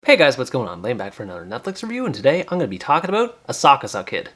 Hey guys, what's going on? Laying back for another Netflix review, and today I'm going to be talking about Asakusa Kid.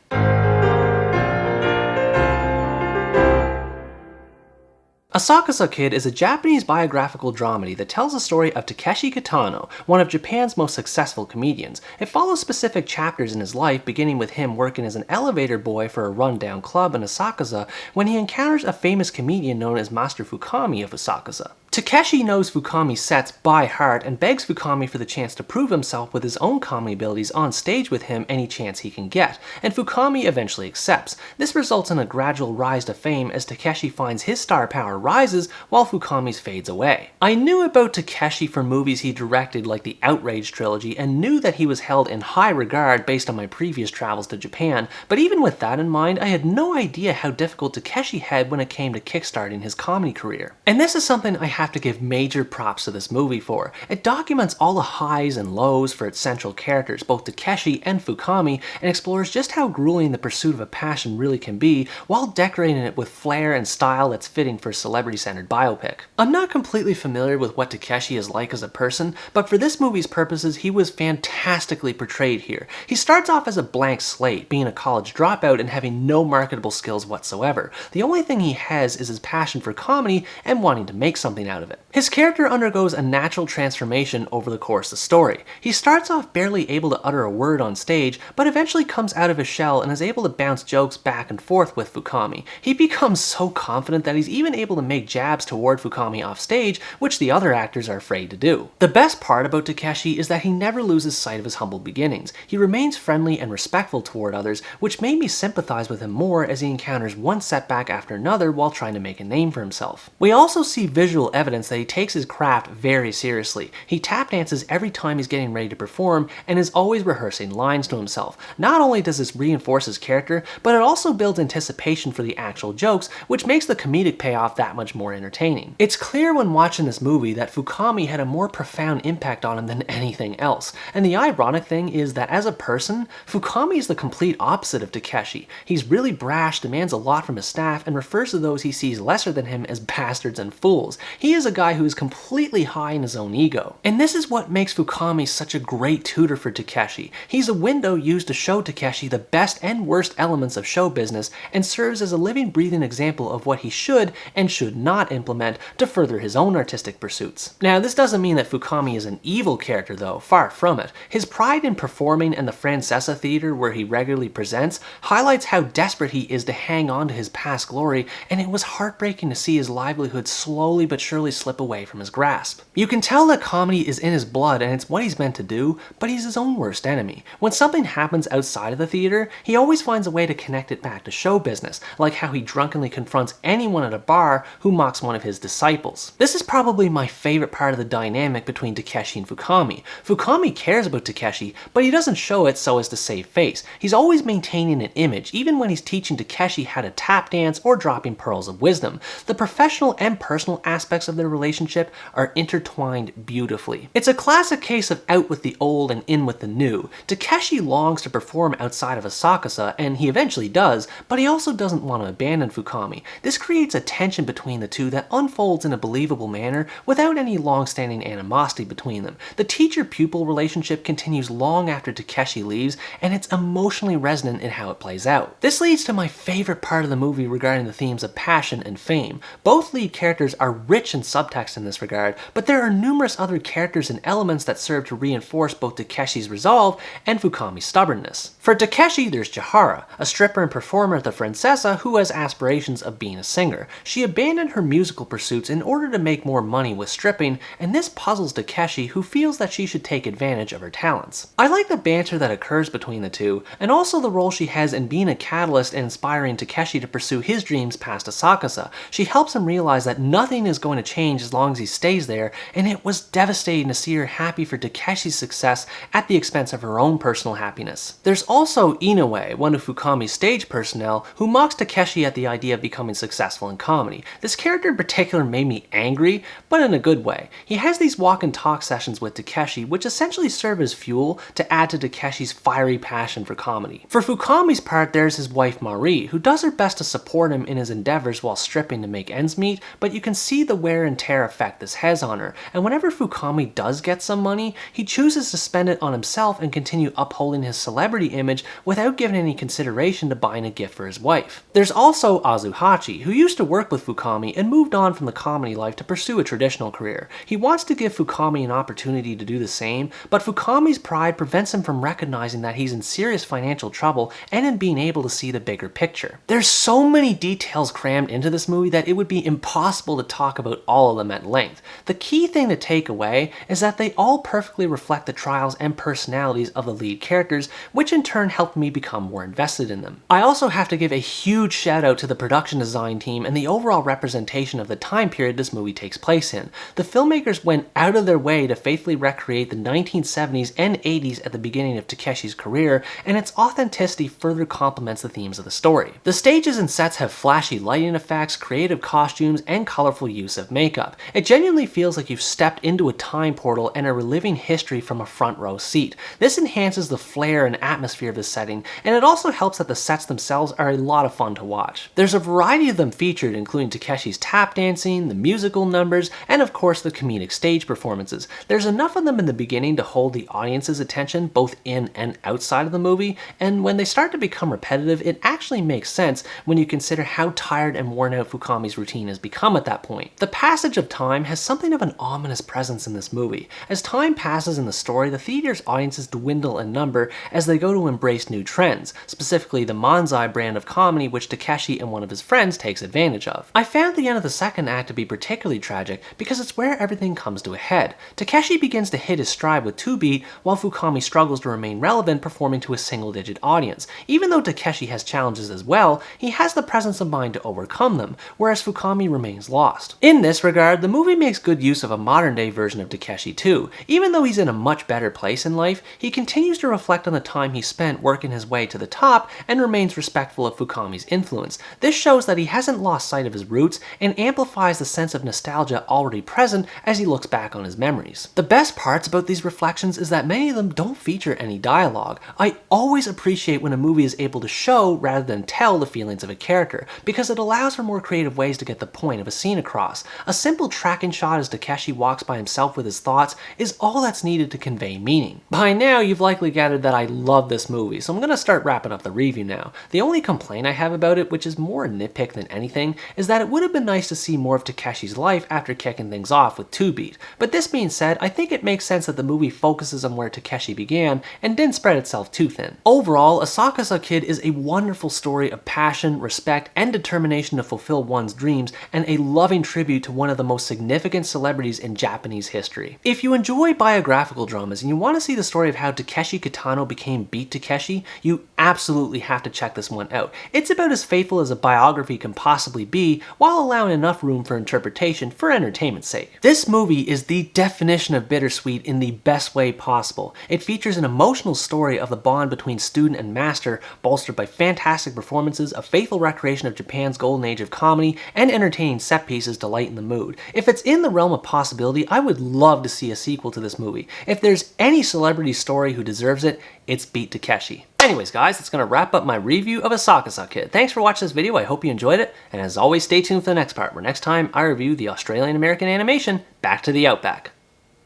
Asakusa Kid is a Japanese biographical dramedy that tells the story of Takeshi Kitano, one of Japan's most successful comedians. It follows specific chapters in his life, beginning with him working as an elevator boy for a rundown club in Asakusa when he encounters a famous comedian known as Master Fukami of Asakusa. Takeshi knows Fukami's sets by heart and begs Fukami for the chance to prove himself with his own comedy abilities on stage with him any chance he can get, and Fukami eventually accepts. This results in a gradual rise to fame as Takeshi finds his star power rises while Fukami's fades away. I knew about Takeshi from movies he directed like the Outrage trilogy and knew that he was held in high regard based on my previous travels to Japan, but even with that in mind, I had no idea how difficult Takeshi had when it came to kickstarting his comedy career. And this is something I have to give major props to this movie for. It documents all the highs and lows for its central characters, both Takeshi and Fukami, and explores just how grueling the pursuit of a passion really can be, while decorating it with flair and style that's fitting for a celebrity-centered biopic. I'm not completely familiar with what Takeshi is like as a person, but for this movie's purposes, he was fantastically portrayed here. He starts off as a blank slate, being a college dropout and having no marketable skills whatsoever. The only thing he has is his passion for comedy and wanting to make something out of it. His character undergoes a natural transformation over the course of the story. He starts off barely able to utter a word on stage, but eventually comes out of his shell and is able to bounce jokes back and forth with Fukami. He becomes so confident that he's even able to make jabs toward Fukami off stage, which the other actors are afraid to do. The best part about Takeshi is that he never loses sight of his humble beginnings. He remains friendly and respectful toward others, which made me sympathize with him more as he encounters one setback after another while trying to make a name for himself. We also see visual evidence that he takes his craft very seriously. He tap dances every time he's getting ready to perform and is always rehearsing lines to himself. Not only does this reinforce his character, but it also builds anticipation for the actual jokes, which makes the comedic payoff that much more entertaining. It's clear when watching this movie that Fukami had a more profound impact on him than anything else, and the ironic thing is that as a person, Fukami is the complete opposite of Takeshi. He's really brash, demands a lot from his staff, and refers to those he sees lesser than him as bastards and fools. He is a guy who is completely high in his own ego. And this is what makes Fukami such a great tutor for Takeshi. He's a window used to show Takeshi the best and worst elements of show business and serves as a living, breathing example of what he should and should not implement to further his own artistic pursuits. Now, this doesn't mean that Fukami is an evil character though, far from it. His pride in performing in the Francesa Theater where he regularly presents highlights how desperate he is to hang on to his past glory, and it was heartbreaking to see his livelihood slowly but surely slip away from his grasp. You can tell that comedy is in his blood and it's what he's meant to do, but he's his own worst enemy. When something happens outside of the theater, he always finds a way to connect it back to show business, like how he drunkenly confronts anyone at a bar who mocks one of his disciples. This is probably my favorite part of the dynamic between Takeshi and Fukami. Fukami cares about Takeshi, but he doesn't show it so as to save face. He's always maintaining an image, even when he's teaching Takeshi how to tap dance or dropping pearls of wisdom. The professional and personal aspects of their relationship are intertwined beautifully. It's a classic case of out with the old and in with the new. Takeshi longs to perform outside of Asakusa, and he eventually does, but he also doesn't want to abandon Fukami. This creates a tension between the two that unfolds in a believable manner without any long-standing animosity between them. The teacher-pupil relationship continues long after Takeshi leaves, and it's emotionally resonant in how it plays out. This leads to my favorite part of the movie regarding the themes of passion and fame. Both lead characters are rich in subtext in this regard, but there are numerous other characters and elements that serve to reinforce both Takeshi's resolve and Fukami's stubbornness. For Takeshi, there's Chihara, a stripper and performer at the Francesa who has aspirations of being a singer. She abandoned her musical pursuits in order to make more money with stripping, and this puzzles Takeshi, who feels that she should take advantage of her talents. I like the banter that occurs between the two, and also the role she has in being a catalyst and inspiring Takeshi to pursue his dreams past Asakusa. She helps him realize that nothing is going to change as long as he stays there, and it was devastating to see her happy for Takeshi's success at the expense of her own personal happiness. There's also Inoue, one of Fukami's stage personnel, who mocks Takeshi at the idea of becoming successful in comedy. This character in particular made me angry, but in a good way. He has these walk and talk sessions with Takeshi, which essentially serve as fuel to add to Takeshi's fiery passion for comedy. For Fukami's part, there's his wife Marie, who does her best to support him in his endeavors while stripping to make ends meet, but you can see the wear wear and tear effect this has on her, and whenever Fukami does get some money, he chooses to spend it on himself and continue upholding his celebrity image without giving any consideration to buying a gift for his wife. There's also Azuhachi, who used to work with Fukami and moved on from the comedy life to pursue a traditional career. He wants to give Fukami an opportunity to do the same, but Fukami's pride prevents him from recognizing that he's in serious financial trouble and in being able to see the bigger picture. There's so many details crammed into this movie that it would be impossible to talk about all of them at length. The key thing to take away is that they all perfectly reflect the trials and personalities of the lead characters, which in turn helped me become more invested in them. I also have to give a huge shout out to the production design team and the overall representation of the time period this movie takes place in. The filmmakers went out of their way to faithfully recreate the 1970s and 80s at the beginning of Takeshi's career, and its authenticity further complements the themes of the story. The stages and sets have flashy lighting effects, creative costumes, and colorful use of makeup. It genuinely feels like you've stepped into a time portal and are reliving history from a front row seat. This enhances the flair and atmosphere of the setting, and it also helps that the sets themselves are a lot of fun to watch. There's a variety of them featured, including Takeshi's tap dancing, the musical numbers, and of course the comedic stage performances. There's enough of them in the beginning to hold the audience's attention both in and outside of the movie, and when they start to become repetitive, it actually makes sense when you consider how tired and worn out Fukami's routine has become at that point. The passage of time has something of an ominous presence in this movie. As time passes in the story, the theater's audiences dwindle in number as they go to embrace new trends, specifically the Manzai brand of comedy which Takeshi and one of his friends takes advantage of. I found the end of the second act to be particularly tragic because it's where everything comes to a head. Takeshi begins to hit his stride with 2-beat while Fukami struggles to remain relevant performing to a single-digit audience. Even though Takeshi has challenges as well, he has the presence of mind to overcome them, whereas Fukami remains lost. In this regard, the movie makes good use of a modern-day version of Takeshi too. Even though he's in a much better place in life, he continues to reflect on the time he spent working his way to the top and remains respectful of Fukami's influence. This shows that he hasn't lost sight of his roots and amplifies the sense of nostalgia already present as he looks back on his memories. The best parts about these reflections is that many of them don't feature any dialogue. I always appreciate when a movie is able to show rather than tell the feelings of a character, because it allows for more creative ways to get the point of a scene across. A simple tracking shot as Takeshi walks by himself with his thoughts is all that's needed to convey meaning. By now, you've likely gathered that I love this movie, so I'm going to start wrapping up the review now. The only complaint I have about it, which is more a nitpick than anything, is that it would have been nice to see more of Takeshi's life after kicking things off with 2-beat. But this being said, I think it makes sense that the movie focuses on where Takeshi began and didn't spread itself too thin. Overall, Asakusa Kid is a wonderful story of passion, respect, and determination to fulfill one's dreams, and a loving tribute to one of the most significant celebrities in Japanese history. If you enjoy biographical dramas and you want to see the story of how Takeshi Kitano became Beat Takeshi, you absolutely have to check this one out. It's about as faithful as a biography can possibly be, while allowing enough room for interpretation for entertainment's sake. This movie is the definition of bittersweet in the best way possible. It features an emotional story of the bond between student and master, bolstered by fantastic performances, a faithful recreation of Japan's golden age of comedy, and entertaining set pieces to lighten the mood. If it's in the realm of possibility, I would love to see a sequel to this movie. If there's any celebrity story who deserves it, it's Beat Takeshi. Anyways guys, that's going to wrap up my review of Asakusa Kid. Thanks for watching this video, I hope you enjoyed it, and as always stay tuned for the next part, where next time I review the Australian-American animation Back to the Outback.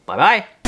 Bye bye!